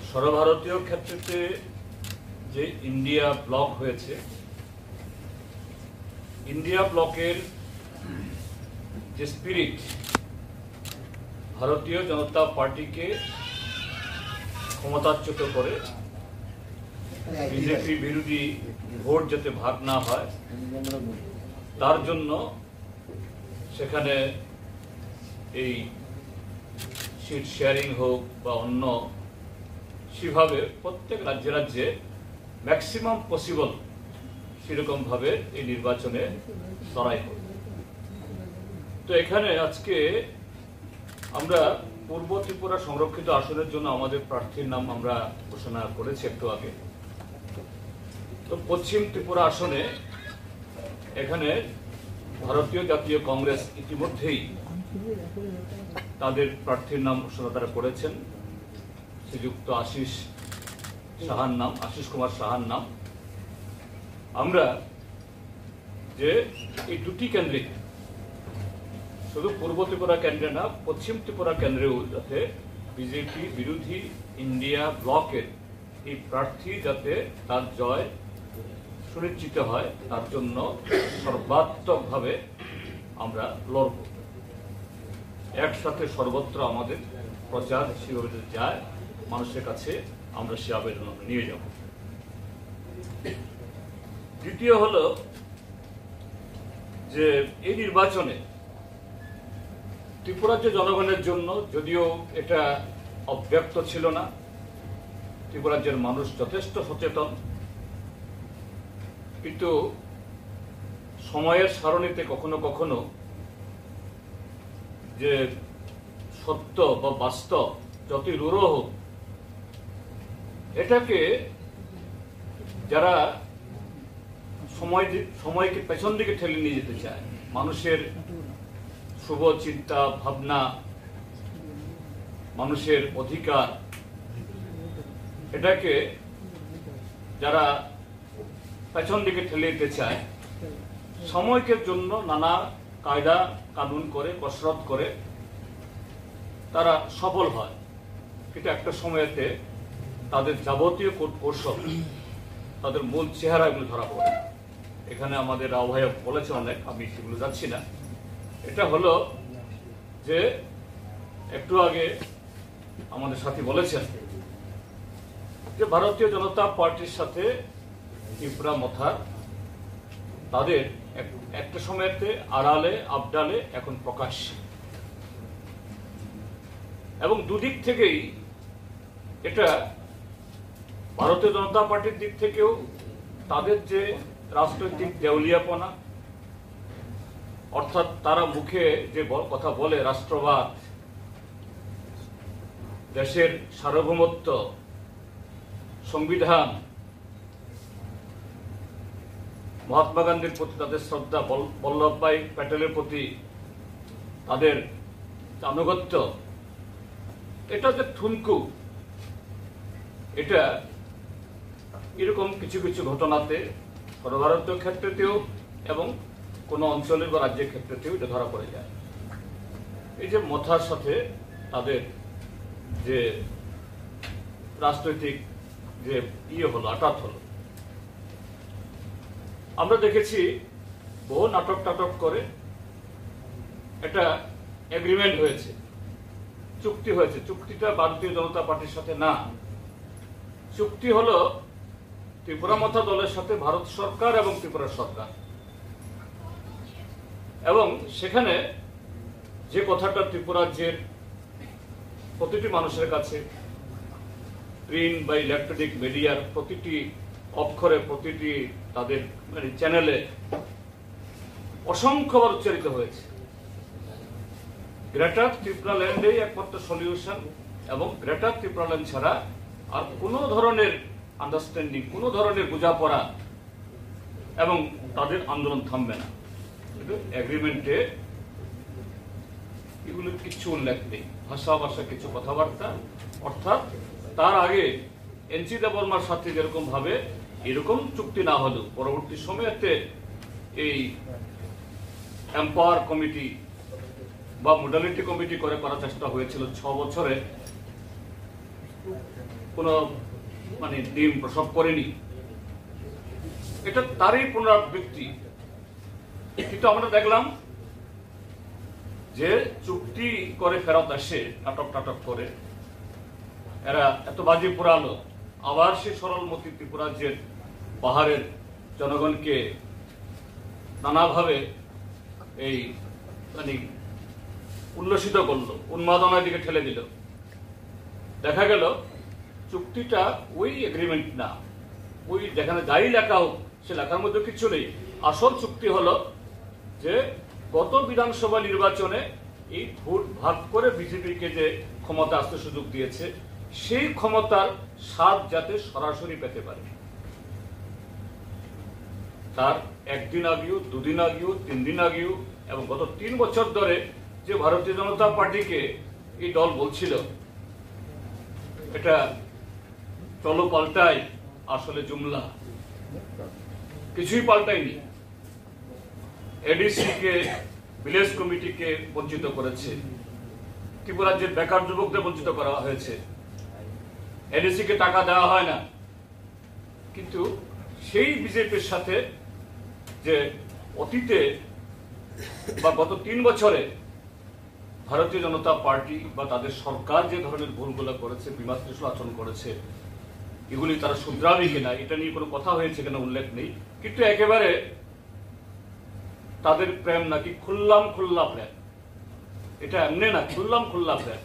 সর্বভারতীয় ক্ষেত্রে যে ইন্ডিয়া ব্লক হয়েছে, ইন্ডিয়া ব্লকের যে স্পিরিট ভারতীয় জনতা পার্টিকে ক্ষমতাচ্যুত করে বিজেপি বিরোধী ভোট যাতে ভাগ না হয় তার জন্য সেখানে এই সিট শেয়ারিং হোক বা অন্য সেভাবে প্রত্যেক রাজ্যে রাজ্যে ম্যাক্সিমাম পসিবল সেরকম ভাবে এই নির্বাচনে লড়াই হোক। তো এখানে আজকে আমরা পূর্ব ত্রিপুরা সংরক্ষিত আসনের জন্য আমাদের প্রার্থীর নাম আমরা ঘোষণা করেছি একটু আগে। তো পশ্চিম ত্রিপুরা আসনে এখানে ভারতীয় জাতীয় কংগ্রেস ইতিমধ্যেই তাদের প্রার্থীর নাম ঘোষণা তারা করেছেন। শ্রীযুক্ত আশিস কুমার সাহার নাম। আমরা যে এই দুটি কেন্দ্রে, শুধু পূর্ব ত্রিপুরা কেন্দ্রে না, পশ্চিম ত্রিপুরা কেন্দ্রেও যাতে বিজেপি বিরোধী ইন্ডিয়া ব্লকের এই প্রার্থী যাতে তার জয় সুনিশ্চিত হয় তার জন্য সর্বাত্মকভাবে আমরা লড়ব। একসাথে সর্বত্র আমাদের প্রচার সেভাবে যায়, মানুষের কাছে আমরা সে আবেদন নিয়ে যাব। দ্বিতীয় হলো যে এই নির্বাচনে ত্রিপুরার যে জনগণের জন্য, যদিও এটা অব্যক্ত ছিল না, ত্রিপুরা রাজ্যের মানুষ যথেষ্ট সচেতন, কিন্তু সময়ের সারণীতে কখনো কখনো যে সত্য বা বাস্তব যতই রূঢ় হোক, এটাকে যারা সময়কে পেছন দিকে ঠেলে নিয়ে যেতে চায়, মানুষের শুভ চিন্তা ভাবনা, মানুষের অধিকার, এটাকে যারা পেছন দিকে ঠেলে দিতে চায়, সময়কের জন্য নানা কায়দা কানুন করে কসরত করে তারা সফল হয়। কিন্তু একটা সময়েতে তাদের যাবতীয় কৌশল, তাদের মূল চেহারা এগুলো ধরা পড়ে। এখানে আমাদের আহ্বায়ক বলেছে অনেক, আমি সেগুলো যাচ্ছি না। এটা হলো যে একটু আগে আমাদের সাথী বলেছেন যে ভারতীয় জনতা পার্টির সাথে ত্রিপুরা মথার তাদের একটা সময়তে আড়ালে আবডালে এখন প্রকাশ্যে, এবং দুদিক থেকেই এটা ভারতীয় জনতা পার্টির দিক থেকেও তাদের যে রাজনৈতিক দেউলিয়াপনা, অর্থাৎ তারা মুখে যে কথা বলে রাষ্ট্রবাদ, দেশের সার্বভৌমত্ব, সংবিধান, মহাত্মা গান্ধীর প্রতি তাদের শ্রদ্ধা, বল্লভভাই প্যাটেলের প্রতি তাদের আনুগত্য, এটা যে ঠুনকু, এটা এরকম কিছু কিছু ঘটনাতে সর্বভারতীয় ক্ষেত্রেতেও এবং কোন অঞ্চলের বা রাজ্যের ক্ষেত্রেতেও এটা ধরা পড়ে যায়। এই যে মথার সাথে তাদের যে রাজনৈতিক যে হলো, আঘাত হলো, আমরা দেখেছি বহু নাটক টাটক করে একটা এগ্রিমেন্ট হয়েছে, চুক্তি হয়েছে। চুক্তিটা ভারতীয় জনতা পার্টির সাথে না, চুক্তি হলো ত্রিপুরা মথা দলের সাথে ভারত সরকার এবং ত্রিপুরা সরকার। এবং সেখানে যে কথাটা ত্রিপুরা রাজ্যের প্রতিটি মানুষের কাছে, প্রিন্ট বা ইলেকট্রনিক মিডিয়ার প্রতিটি অক্ষরে, প্রতিটি তাদের চ্যানেলে অসংখ্যবার উচ্চারিত হয়েছে, গ্রেটার ত্রিপুরা ল্যান্ডেই একমাত্র সলিউশন, এবং গ্রেটার ত্রিপুরা ল্যান্ড ছাড়া আর কোনো ধরনের আন্ডারস্ট্যান্ডিং, কোনো ধরনের বোঝাপড়া এবং তাদের আন্দোলন থামবে না। কিন্তু এগ্রিমেন্টে এগুলো কিছু উল্লেখ নেই, ভাষা কিছু কথাবার্তা। অর্থাৎ তার আগে এনসি দেববর্মার সাথে যেরকম ভাবে এরকম চুক্তি না হলেও পরবর্তী সময়তে এই এম্পাওয়ার কমিটি বা মোডালিটি কমিটি করে করার চেষ্টা হয়েছিল 6 বছরে, কোনো মানে ডিম প্রসব করেনি, এটা তারই পুনরাবৃত্তি। কিন্তু আমরা দেখলাম যে চুক্তি করে ফেরত আসে নাটক টাটক করে, এরা এত বাজি পুরালো, আবার সে সরলমতি ত্রিপুরা যে পাহাড়ের জনগণকে নানাভাবে এই মানে উল্লসিত করলো, উন্মাদনার দিকে ঠেলে দিল। দেখা গেল চুক্তিটা ওই এগ্রিমেন্ট না, ওই যেখানে যাই লেখা হোক সে লেখার মধ্যে কিছু নেই। আসল চুক্তি হলো যে গত বিধানসভা নির্বাচনে এই ভোট ভাগ করে বিজেপিকে যে ক্ষমতা আসতে সুযোগ দিয়েছে, সেই ক্ষমতার স্বাদ যাতে সরাসরি পেতে পারে। তার একদিন আগেও, দুদিন আগেও, 3 দিন আগেও এবং গত 3 বছর ধরে যে ভারতীয় জনতা পার্টিকে এই দল বলছিল এটা চলো পাল্টাই, আসলে জুমলা, কিছুই পাল্টায়নি। এডিসি কে, ভিলেজ কমিটিকে বঞ্চিত করেছে, ত্রিপুরার যে বেকার যুবকদের বঞ্চিত করা হয়েছে, এডিসি কে টাকা দেওয়া হয় না। কিন্তু সেই বিজেপির সাথে যে অতীতে বা গত 3 বছরে ভারতীয় জনতা পার্টি বা তাদের সরকার যে ধরনের ভুলগুলো করেছে, বিমাতৃষ্ণ আচরণ করেছে, এগুলি তারা শুধরাবে কিনা এটা নিয়ে কোনো কথা হয়েছে কিনা উল্লেখ নেই। কিন্তু একেবারে তাদের প্রেম নাকি খুল্লাম খুল্লা প্রেম, এটা এমনি না, খুল্লাম খুল্লা প্রেম।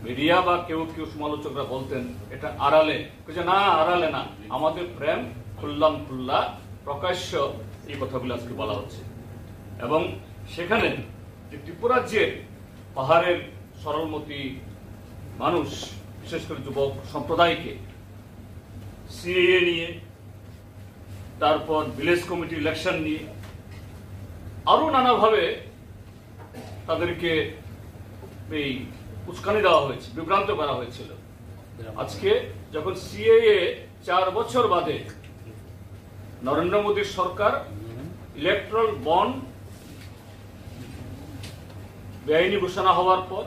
মিডিয়া বা কেউ কেউ সমালোচকরা বলতেন এটা আড়ালে, না আড়ালে না, আমাদের প্রেম খুল্লাম খুল্লা, প্রকাশ্য এই কথাগুলো আজকে বলা হচ্ছে। এবং সেখানে যে ত্রিপুরা যে পাহাড়ের সরলমতি মানুষ, বিশেষ করে যুবক সম্প্রদায়কে সিএএ নিয়ে, তারপর ভিলেজ কমিটি ইলেকশন নিয়ে আরো নানাভাবে তাদেরকে এই উস্কানি দেওয়া হয়েছে, বিভ্রান্ত করা হয়েছিল। আজকে যখন সিএএ 4 বছর বাদে নরেন্দ্র মোদীর সরকার ইলেকট্রাল বন্ড বেআইনি ঘোষণা হওয়ার পর,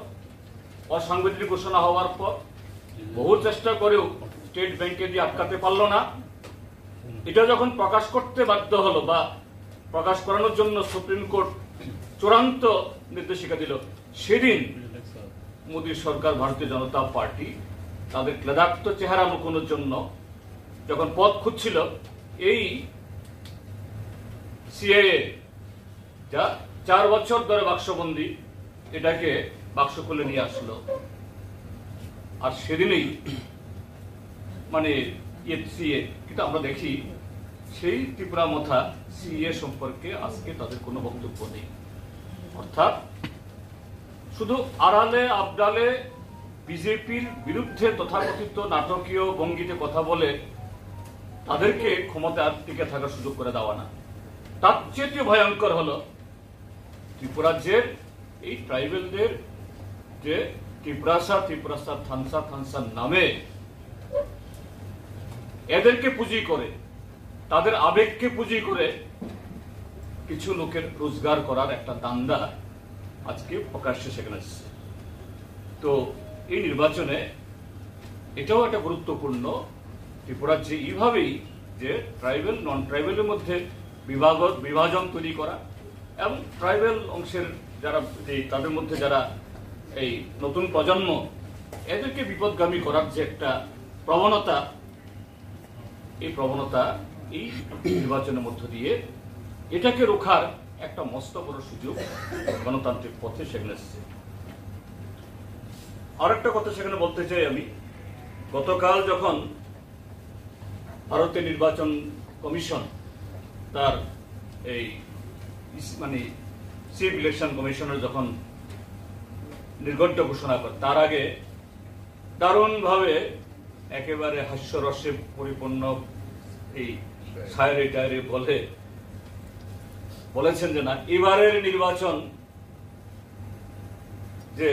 অসাংবিধানিক ঘোষণা হওয়ার পর বহু চেষ্টা করেও স্টেট ব্যাংকে দিয়ে আটকাতে পারল না, এটা যখন প্রকাশ করতে বাধ্য হলো বা প্রকাশ করানোর জন্য সুপ্রিম কোর্ট চূড়ান্ত নির্দেশিকা দিল, সেদিন মোদীর সরকার, ভারতীয় জনতা পার্টি তাদের ক্লেদাক্ত চেহারা লুকোনোর জন্য যখন পথ খুঁজছিল, এই সিএএ যা 4 বছর ধরে বাক্সবন্দি, এটাকে বাক্স খুলে নিয়ে আসলো। আর সেদিনেই মানে সিএ, কিন্তু আমরা দেখি সেই ত্রিপুরা মথা সিএ সম্পর্কে আজকে তাদের কোনো বক্তব্য নেই। অর্থাৎ শুধু আড়ালে আবডালে বিজেপির বিরুদ্ধে তথাকথিত নাটকীয় ভঙ্গিতে কথা বলে তাদেরকে ক্ষমতার টিকে থাকার সুযোগ করে দেওয়া না। তার চেয়ে ভয়ঙ্কর হলো ত্রিপুরাজ্যের এই ট্রাইবেলদের যে ত্রিপুরাসা থানসা নামে এদেরকে পুঁজি করে, তাদের আবেগকে পুঁজি করে কিছু লোকের রোজগার করার একটা দান্দা আজকে প্রকাশ্যে সেখানে আসছে। তো এই নির্বাচনে এটাও একটা গুরুত্বপূর্ণ, ত্রিপুরার যে এইভাবেই যে ট্রাইবেল নন ট্রাইবেলের মধ্যে বিভাজন তৈরি করা এবং ট্রাইবেল অংশের যারা তাদের মধ্যে যারা এই নতুন প্রজন্ম, এদেরকে বিপদগামী করার যে একটা প্রবণতা, এই প্রবণতা এই নির্বাচনের মধ্য দিয়ে এটাকে রোখার একটা মস্ত বড় সুযোগ গণতান্ত্রিক পথে সেখানে এসেছে। আর একটা কথা সেখানে বলতে চাই আমি, গতকাল যখন ভারতের নির্বাচন কমিশন তার এই মানে চিফ ইলেকশন কমিশনার যখন নির্ঘণ্ট ঘোষণা করে, তার আগে দারুণভাবে একেবারে হাস্যরসে পরিপূর্ণ এই শায়রে টায়রে বলেছেন যে না, এবারের নির্বাচন যে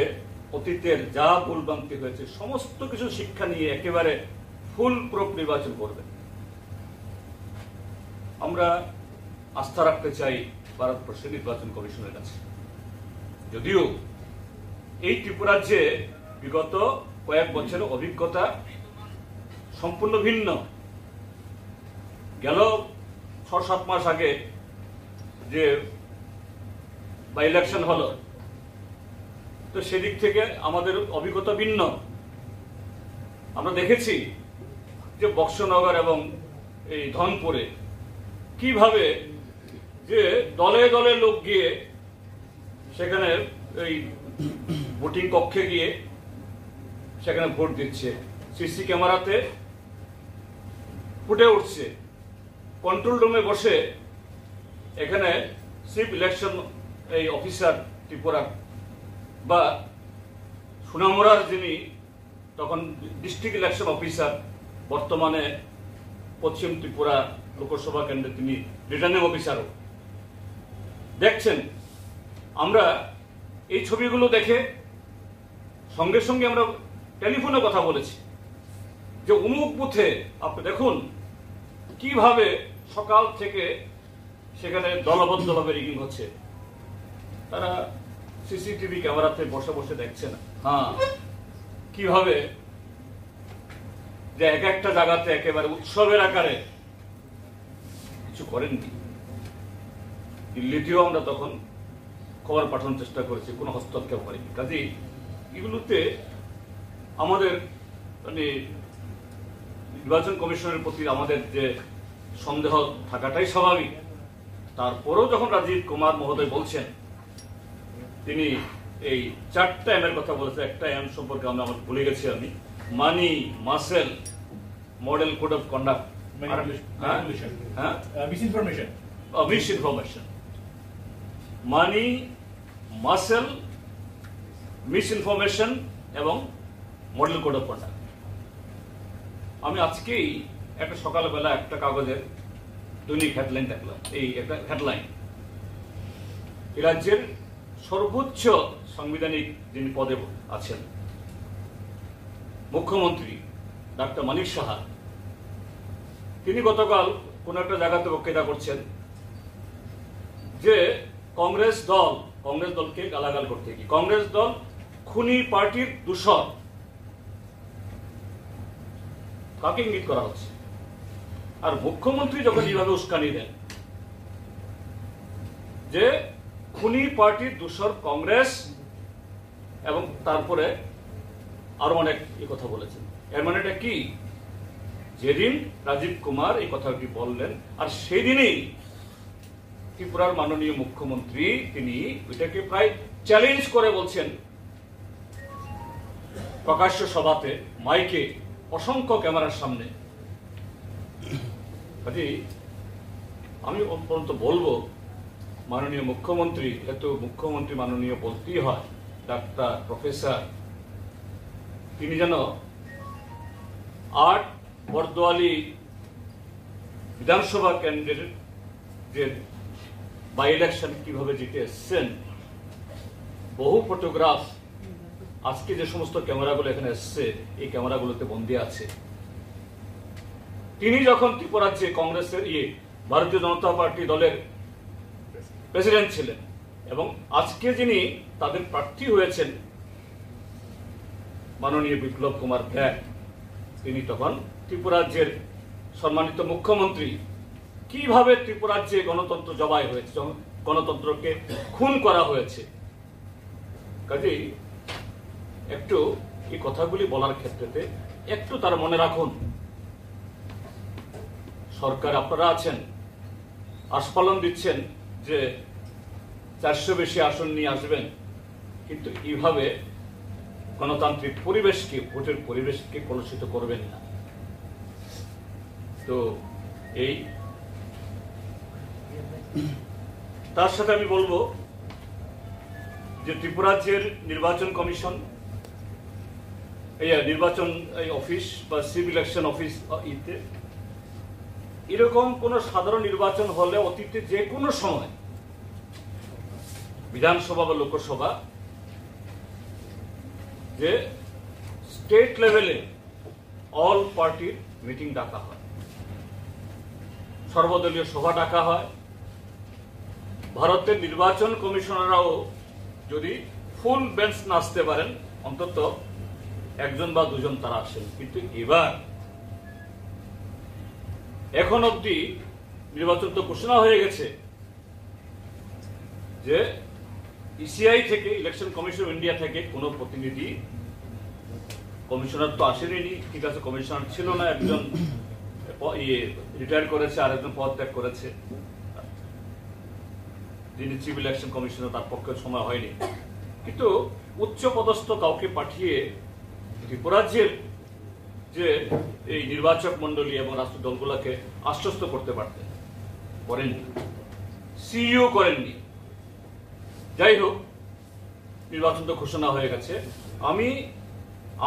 অতীতের যা ভুলভ্রান্তি হয়েছে সমস্ত কিছু শিক্ষা নিয়ে একেবারে ফুল প্রুফ নির্বাচন করবেন। আমরা আস্থা রাখতে চাই ভারতবর্ষের নির্বাচন কমিশনের কাছে। যদিও এই ত্রিপুরাজ্যে বিগত কয়েক বছরের অভিজ্ঞতা সম্পূর্ণ ভিন্ন। গেল 6-7 মাস আগে যে বাই ইলেকশন হলো, তো সেদিক থেকে আমাদের অভিজ্ঞতা ভিন্ন। আমরা দেখেছি যে বক্সনগর এবং এই ধনপুরে কিভাবে যে দলে দলে লোক গিয়ে সেখানে এই ভোটিং কক্ষে গিয়ে সেখানে ভোট দিচ্ছে, সিসি ক্যামেরাতে ফুটে উঠছে। কন্ট্রোল রুমে বসে এখানে চিফ ইলেকশন এই অফিসার ত্রিপুরা বা সুনামুরার যিনি তখন ডিস্ট্রিক্ট ইলেকশন অফিসার, বর্তমানে পশ্চিম ত্রিপুরা লোকসভা কেন্দ্রে তিনি রিটার্নিং অফিসারও, দেখছেন। আমরা এই ছবিগুলো দেখে সঙ্গে সঙ্গে আমরা টেলিফোনে কথা বলেছি যে অমুক বুথে আপনি দেখুন কিভাবে সকাল থেকে সেখানে দলবদ্ধভাবে রিগিং হচ্ছে। তারা সিসিটিভি ক্যামেরাতে বসে বসে দেখছে না, হ্যাঁ, কিভাবে যে এক একটা জায়গাতে একেবারে উৎসবের আকারে কিছু করেননি। দিল্লিতেও আমরা তখন খবর পাঠানোর চেষ্টা করেছি, কোনো হস্তক্ষেপ করেনি। কাজেই এগুলোতে আমাদের মানে নির্বাচন কমিশনের প্রতি আমাদের যে সন্দেহ থাকাটাই স্বাভাবিক। তারপরেও যখন রাজীব কুমার মহোদয় বলছেন, তিনি এই 4টা এম এর কথা বলেছেন। একটা এম সম্পর্কে আমরা ভুলে গেছি, আমি money, muscle, model code of conduct, misinformation, money, muscle, misinformation এবং মডেল কোড অফ কন্ডাক্ট। আমি আজকেই একটা সকালবেলা একটা কাগজের দৈনিক হেডলাইন দেখলাম, এই একটা হেডলাইন, এই রাজ্যের সর্বোচ্চ সাংবিধানিক যিনি পদে আছেন মুখ্যমন্ত্রী ডাক্তার মানিক সাহা, তিনি গতকাল কোন একটা জায়গাতে বক্তৃতা করছেন যে কংগ্রেস দলকে গালাগাল করতে গিয়ে কংগ্রেস দল খুনি পার্টির দূষর। কাকে ইঙ্গিত করা হচ্ছে? আর মুখ্যমন্ত্রী যখন এইভাবে উস্কানি দেন যে খুনি পার্টির দূষর কংগ্রেস, এবং তারপরে আরো অনেক এই কথা বলেছেন, এর মানে এটা কি? যেদিন রাজীব কুমার এই কথাটি বললেন, আর সেদিনই ত্রিপুরার মাননীয় মুখ্যমন্ত্রী তিনি ওইটাকে প্রায় চ্যালেঞ্জ করে বলছেন প্রকাশ্য সভাতে, মাইকে, অসংখ্য ক্যামেরার সামনে। আমি অন্তত বলবো মাননীয় মুখ্যমন্ত্রী, যেহেতু মুখ্যমন্ত্রী মাননীয় বলতেই হয়, ডাক্তার, প্রফেসর, তিনি যেন 8 বরদোয়ালি বিধানসভা কেন্দ্রের যে বাই ইলেকশন কিভাবে জিতে এসছেন, বহু ফটোগ্রাফ আজকে যে সমস্ত ক্যামেরাগুলো এখানে এসছে এই ক্যামেরাগুলোতে বন্দী আছে। তিনি যখন ত্রিপুরাজ্যে কংগ্রেসের ভারতীয় জনতা পার্টি দলের প্রেসিডেন্ট ছিলেন, এবং আজকে যিনি তাদের প্রার্থী হয়েছেন মাননীয় বিপ্লব কুমার দেব, তিনি তখন ত্রিপুরাজ্যের সম্মানিত মুখ্যমন্ত্রী, কিভাবে ত্রিপুরাজ্যে গণতন্ত্র জবাই হয়েছে, গণতন্ত্রকে খুন করা হয়েছে। কাজেই একটু এই কথাগুলি বলার ক্ষেত্রে একটু তারা মনে রাখুন, সরকার আপনারা আছেন, আস্ফালন দিচ্ছেন যে 400 বেশি আসন নিয়ে আসবেন, কিন্তু এইভাবে গণতান্ত্রিক পরিবেশকে, ভোটের পরিবেশকে কলুষিত করবেন না। তো এই তার সাথে আমি বলবো যে ত্রিপুরাজ্যের নির্বাচন কমিশন, নির্বাচন অফিস বা সিভিল ইলেকশন অফিস, এরকম কোন সাধারণ নির্বাচন হলে অতীতে যে কোনো সময় বিধানসভা বা লোকসভা, যে স্টেট লেভেলে অল পার্টির মিটিং ডাকা হয়, সর্বদলীয় সভা ডাকা হয়। ভারতের নির্বাচন কমিশনাররাও যদি ফুল বেঞ্চ না আসতে পারেন, অন্তত একজন বা দুজন তারা আসেন, কিন্তু এবার এখন অবধি নির্বাচন তো ঘোষণা হয়ে গেছে যে ইসিআই থেকে, ইলেকশন কমিশন অফ ইন্ডিয়া থেকে কোনো প্রতিনিধি, কমিশনার তো আসেনি, ঠিক আছে কমিশনার ছিল না, একজন রিটায়ার করেছে আর একজন পদত্যাগ করেছে, যিনি চিফ ইলেকশন কমিশনার, তার পক্ষে সময় হয়নি, কিন্তু উচ্চ পদস্থ কাউকে পাঠিয়ে ত্রিপুরাজ্যের যে এই নির্বাচক মন্ডলী এবং রাষ্ট্র দলগুলোকে আশ্বস্ত করতে পারতেন, করেননি, সিইও করেননি। যাই হোক, নির্বাচন তো ঘোষণা হয়ে গেছে। আমি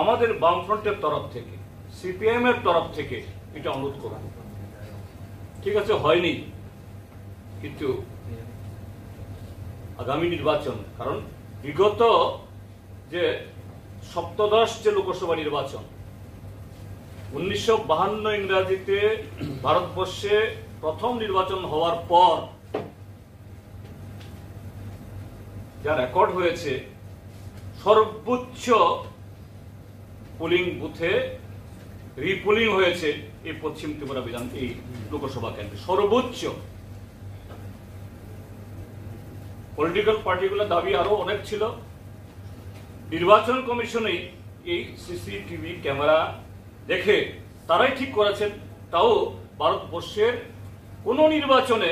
আমাদের বামফ্রন্টের তরফ থেকে, সিপিআইএম এর তরফ থেকে এটা অনুরোধ করব, ঠিক আছে হয়নি, কিন্তু আগামী নির্বাচন, কারণ বিগত যে সপ্তদশ যে লোকসভা নির্বাচন 1952 ইংরাজিতে ভারতবর্ষে প্রথম নির্বাচন হওয়ার পর যা রেকর্ড হয়েছে, সর্বোচ্চ পোলিং বুথে রিপোলিং হয়েছে এই পশ্চিম ত্রিপুরা এই লোকসভা কেন্দ্রে, সর্বোচ্চ। পলিটিক্যাল পার্টিগুলোর দাবি আরো অনেক ছিল। নির্বাচন কমিশনে এই সিসিটিভি ক্যামেরা দেখে তারাই ঠিক করেছেন, তাও ভারতবর্ষের কোন নির্বাচনে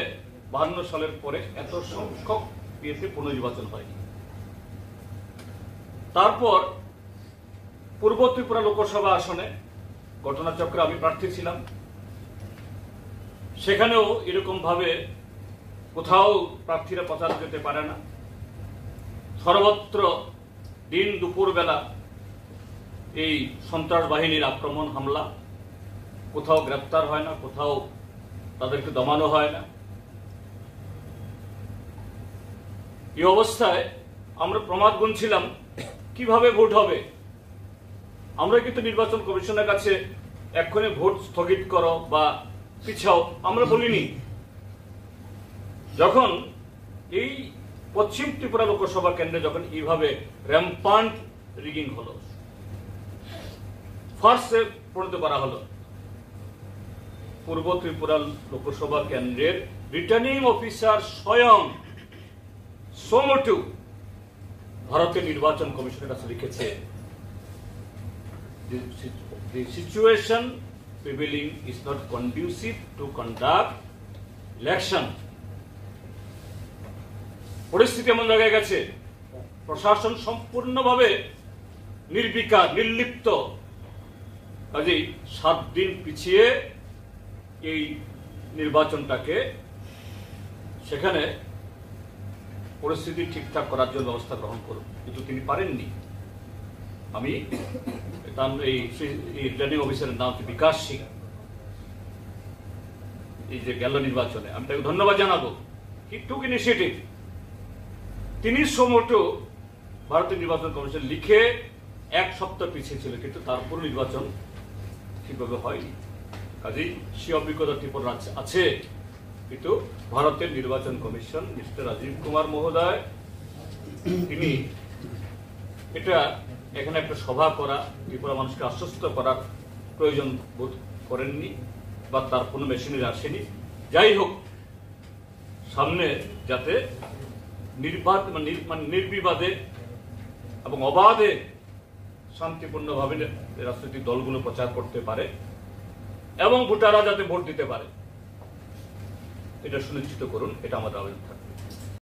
52 সালের পরে এত সংখ্যক বিয়েতে পুনর্নির্বাচন হয়নি। তারপর পূর্ব ত্রিপুরা লোকসভা আসনে ঘটনাচক্রে আমি প্রার্থী ছিলাম, সেখানেও এরকম ভাবে কোথাও প্রার্থীরা প্রচার যেতে পারে না, সর্বত্র দিন দুপুর বেলা এই সন্ত্রাস বাহিনীর আক্রমণ হামলা, কোথাও গ্রেপ্তার হয় না, কোথাও তাদেরকে দমানো হয় না। এই অবস্থায় আমরা প্রমাদ গুনছিলাম কিভাবে ভোট হবে। আমরা কিন্তু নির্বাচন কমিশনের কাছে এক্ষুনি ভোট স্থগিত করো বা পিছাও আমরা বলিনি। যখন এই পশ্চিম ত্রিপুরা লোকসভা কেন্দ্রে যখন এইভাবে র্যাম্পান্ট রিগিং হলো, ফার্স্টে পরিণত করা হলো, পূর্ব ত্রিপুরা লোকসভা কেন্দ্রের রিটার্নিং অফিসার স্বয়ং সোমটু ভারতের নির্বাচন কমিশনের কাছে লিখেছে, the situation prevailing is not conducive to conduct election. পরিস্থিতি এমন জায়গায় গেছে, প্রশাসন সম্পূর্ণভাবে নির্বিকার, নির্লিপ্ত। কাজেই 7 দিন পিছিয়ে এই নির্বাচনটাকে সেখানে পরিস্থিতি ঠিকঠাক করার জন্য ব্যবস্থা গ্রহণ করুন, কিন্তু তিনি পারেননি। আমি এই রিটার্নিং অফিসারের নাম বিকাশ সিং, এই যে গেল নির্বাচনে, আমি তাকে ধন্যবাদ জানাবো। হি টুক ইনিশিয়েটিভ। তিনি সমটো ভারতের নির্বাচন কমিশন লিখে 1 সপ্তাহ পিছিয়ে ছিল, কিন্তু তারপর নির্বাচন ঠিকভাবে হয়নি। কাজেই সে অভিজ্ঞতা ত্রিপুরা আছে, কিন্তু ভারতের নির্বাচন কমিশন মিস্টার রাজীব কুমার মহোদয় তিনি এটা এখানে একটা সভা করা, ত্রিপুরা মানুষকে আশ্বস্ত করার প্রয়োজন বোধ করেননি, বা তার কোনো মেশিনারি আসেনি। যাই হোক, সামনে যাতে নির্বিবাদে এবং অবাধে শান্তিপূর্ণভাবে রাজনৈতিক দলগুলো প্রচার করতে পারে এবং ভোটাররা যাতে ভোট দিতে পারে, এটা সুনিশ্চিত করুন, এটা আমাদের আবেদন থাকবে।